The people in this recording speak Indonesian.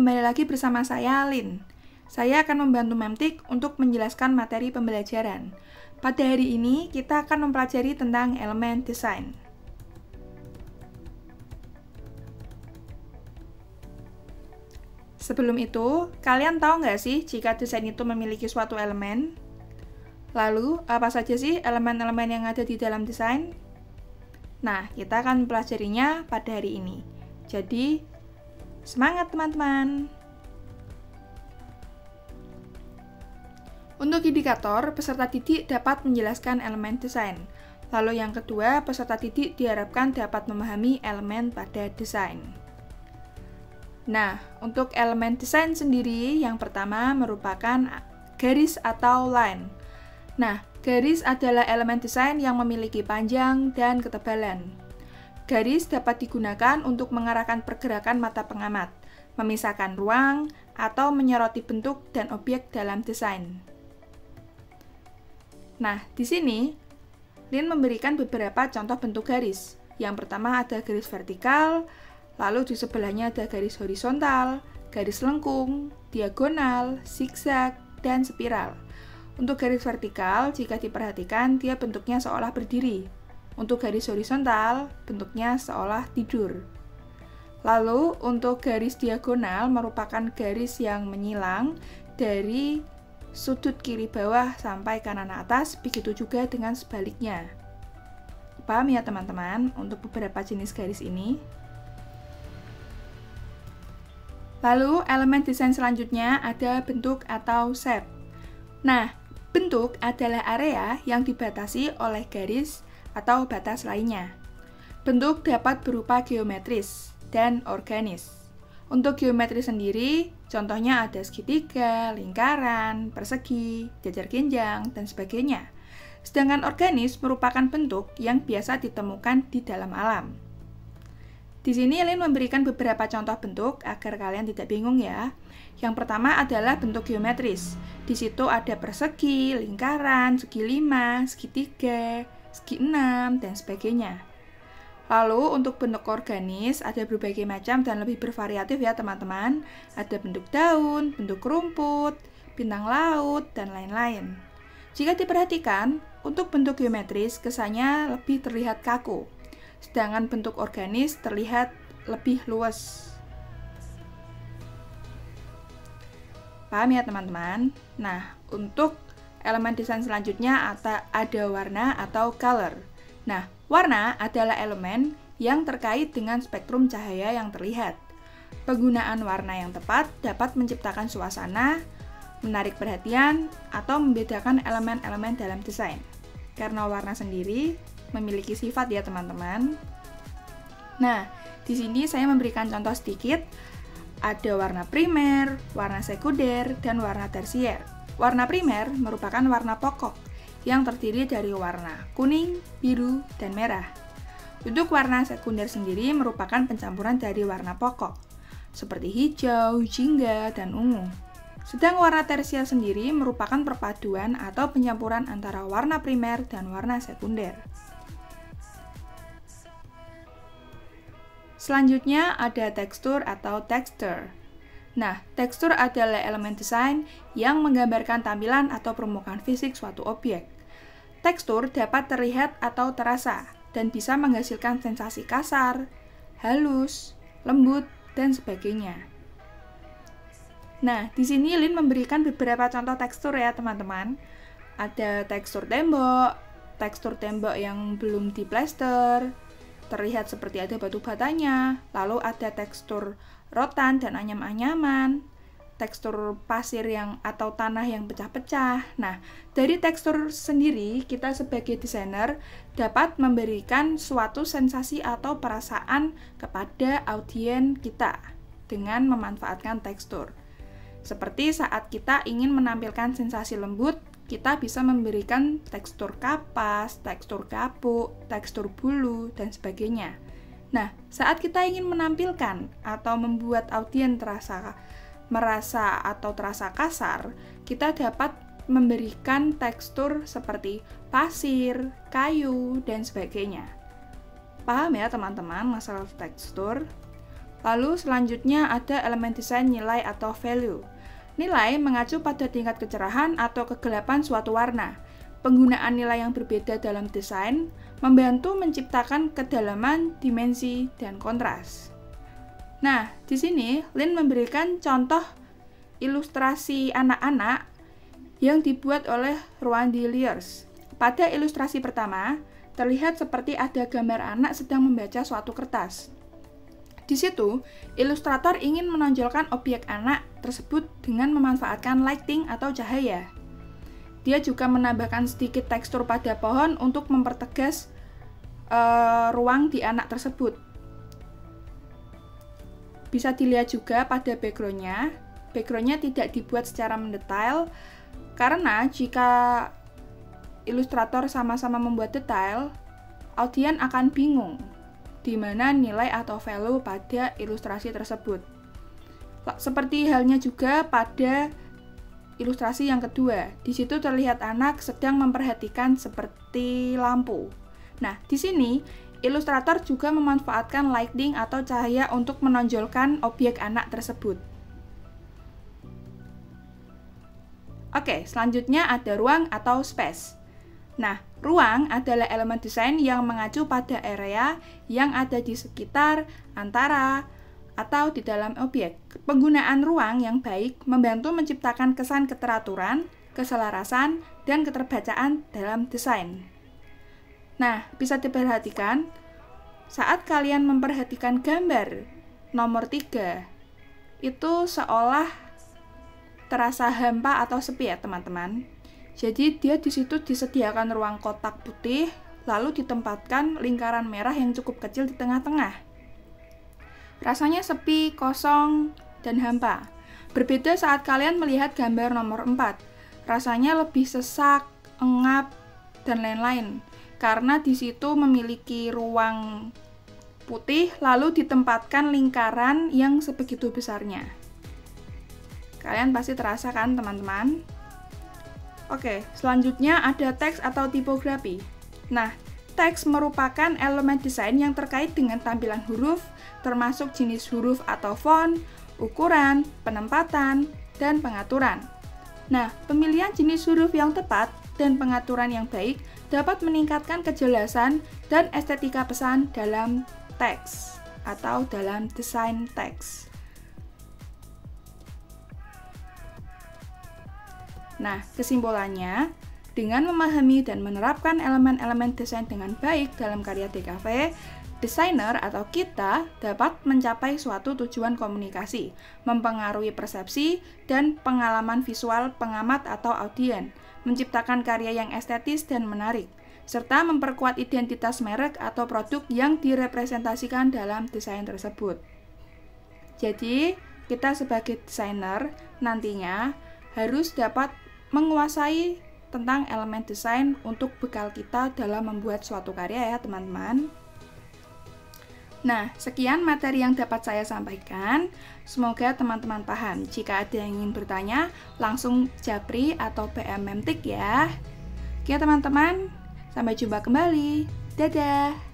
kembali lagi bersama saya, Lin. Saya akan membantu Memtik untuk menjelaskan materi pembelajaran. Pada hari ini, kita akan mempelajari tentang elemen desain. Sebelum itu, kalian tahu nggak sih jika desain itu memiliki suatu elemen? Lalu, apa saja sih elemen-elemen yang ada di dalam desain? Nah, kita akan mempelajarinya pada hari ini. Jadi, semangat teman-teman! Untuk indikator, peserta didik dapat menjelaskan elemen desain. Lalu yang kedua, peserta didik diharapkan dapat memahami elemen pada desain. Nah, untuk elemen desain sendiri, yang pertama merupakan garis atau line. Nah, garis adalah elemen desain yang memiliki panjang dan ketebalan. Garis dapat digunakan untuk mengarahkan pergerakan mata pengamat, memisahkan ruang, atau menyoroti bentuk dan objek dalam desain. Nah, di sini, Lin memberikan beberapa contoh bentuk garis. Yang pertama ada garis vertikal, lalu di sebelahnya ada garis horizontal, garis lengkung, diagonal, zigzag, dan spiral. Untuk garis vertikal, jika diperhatikan, dia bentuknya seolah berdiri. Untuk garis horizontal, bentuknya seolah tidur. Lalu, untuk garis diagonal merupakan garis yang menyilang dari sudut kiri bawah sampai kanan atas, begitu juga dengan sebaliknya. Paham ya teman-teman untuk beberapa jenis garis ini? Lalu, elemen desain selanjutnya ada bentuk atau shape. Nah, bentuk adalah area yang dibatasi oleh garis atau batas lainnya. Bentuk dapat berupa geometris dan organis. Untuk geometri sendiri, contohnya ada segitiga, lingkaran, persegi, jajar genjang, dan sebagainya. Sedangkan organis merupakan bentuk yang biasa ditemukan di dalam alam. Di sini Lin memberikan beberapa contoh bentuk agar kalian tidak bingung ya. Yang pertama adalah bentuk geometris. Di situ ada persegi, lingkaran, segi 5, segitiga, segi 6, dan sebagainya. Lalu untuk bentuk organis ada berbagai macam dan lebih bervariatif ya teman-teman. Ada bentuk daun, bentuk rumput, bintang laut, dan lain-lain. Jika diperhatikan, untuk bentuk geometris kesannya lebih terlihat kaku. Sedangkan bentuk organis terlihat lebih luas. Paham ya teman-teman? Nah, untuk elemen desain selanjutnya ada warna atau color. Nah, warna adalah elemen yang terkait dengan spektrum cahaya yang terlihat. Penggunaan warna yang tepat dapat menciptakan suasana, menarik perhatian, atau membedakan elemen-elemen dalam desain. Karena warna sendiri memiliki sifat ya teman-teman. Nah, di sini saya memberikan contoh sedikit. Ada warna primer, warna sekunder, dan warna tersier. Warna primer merupakan warna pokok yang terdiri dari warna kuning, biru, dan merah. Untuk warna sekunder sendiri merupakan pencampuran dari warna pokok, seperti hijau, jingga, dan ungu. Sedang warna tersier sendiri merupakan perpaduan atau pencampuran antara warna primer dan warna sekunder. Selanjutnya ada tekstur atau texture. Nah, tekstur adalah elemen desain yang menggambarkan tampilan atau permukaan fisik suatu objek. Tekstur dapat terlihat atau terasa dan bisa menghasilkan sensasi kasar, halus, lembut, dan sebagainya. Nah, di sini Lin memberikan beberapa contoh tekstur ya teman-teman. Ada tekstur tembok yang belum diplester, terlihat seperti ada batu batanya. Lalu ada tekstur rotan dan anyam-anyaman, tekstur pasir atau tanah yang pecah-pecah. Nah, dari tekstur sendiri kita sebagai desainer dapat memberikan suatu sensasi atau perasaan kepada audiens kita dengan memanfaatkan tekstur. Seperti saat kita ingin menampilkan sensasi lembut, kita bisa memberikan tekstur kapas, tekstur kapuk, tekstur bulu, dan sebagainya. Nah, saat kita ingin menampilkan atau membuat audiens merasa kasar, kita dapat memberikan tekstur seperti pasir, kayu, dan sebagainya. Paham ya teman-teman masalah tekstur? Lalu selanjutnya ada elemen desain nilai atau value. Nilai mengacu pada tingkat kecerahan atau kegelapan suatu warna. Penggunaan nilai yang berbeda dalam desain membantu menciptakan kedalaman, dimensi, dan kontras. Nah, di sini Lin memberikan contoh ilustrasi anak-anak yang dibuat oleh Rowan D. Lears. Pada ilustrasi pertama, terlihat seperti ada gambar anak sedang membaca suatu kertas. Di situ, ilustrator ingin menonjolkan objek anak tersebut dengan memanfaatkan lighting atau cahaya. Dia juga menambahkan sedikit tekstur pada pohon untuk mempertegas ruang di anak tersebut. Bisa dilihat juga pada background-nya. Background-nya tidak dibuat secara mendetail, karena jika ilustrator sama-sama membuat detail, audien akan bingung di mana nilai atau value pada ilustrasi tersebut. Seperti halnya juga pada ilustrasi yang kedua. Di situ terlihat anak sedang memperhatikan seperti lampu. Nah, di sini ilustrator juga memanfaatkan lighting atau cahaya untuk menonjolkan objek anak tersebut. Oke, selanjutnya ada ruang atau space. Nah, ruang adalah elemen desain yang mengacu pada area yang ada di sekitar, antara, atau di dalam objek. Penggunaan ruang yang baik membantu menciptakan kesan keteraturan, keselarasan, dan keterbacaan dalam desain. Nah, bisa diperhatikan saat kalian memperhatikan gambar nomor 3, itu seolah terasa hampa atau sepi ya, teman-teman. Jadi dia di situ disediakan ruang kotak putih, lalu ditempatkan lingkaran merah yang cukup kecil di tengah-tengah. Rasanya sepi, kosong, dan hampa. Berbeda saat kalian melihat gambar nomor 4. Rasanya lebih sesak, engap, dan lain-lain. Karena di situ memiliki ruang putih, lalu ditempatkan lingkaran yang sebegitu besarnya. Kalian pasti terasa kan, teman-teman? Oke, selanjutnya ada teks atau tipografi. Nah, teks merupakan elemen desain yang terkait dengan tampilan huruf, termasuk jenis huruf atau font, ukuran, penempatan, dan pengaturan. Nah, pemilihan jenis huruf yang tepat dan pengaturan yang baik dapat meningkatkan kejelasan dan estetika pesan dalam teks atau dalam desain teks. Nah, kesimpulannya, dengan memahami dan menerapkan elemen-elemen desain dengan baik dalam karya DKV, desainer atau kita dapat mencapai suatu tujuan komunikasi, mempengaruhi persepsi dan pengalaman visual pengamat atau audien, menciptakan karya yang estetis dan menarik, serta memperkuat identitas merek atau produk yang direpresentasikan dalam desain tersebut. Jadi, kita sebagai desainer nantinya harus dapat menguasai tentang elemen desain untuk bekal kita dalam membuat suatu karya ya, teman-teman. Nah, sekian materi yang dapat saya sampaikan. Semoga teman-teman paham. Jika ada yang ingin bertanya, langsung japri atau PM Memtik ya. Oke teman-teman, sampai jumpa kembali. Dadah!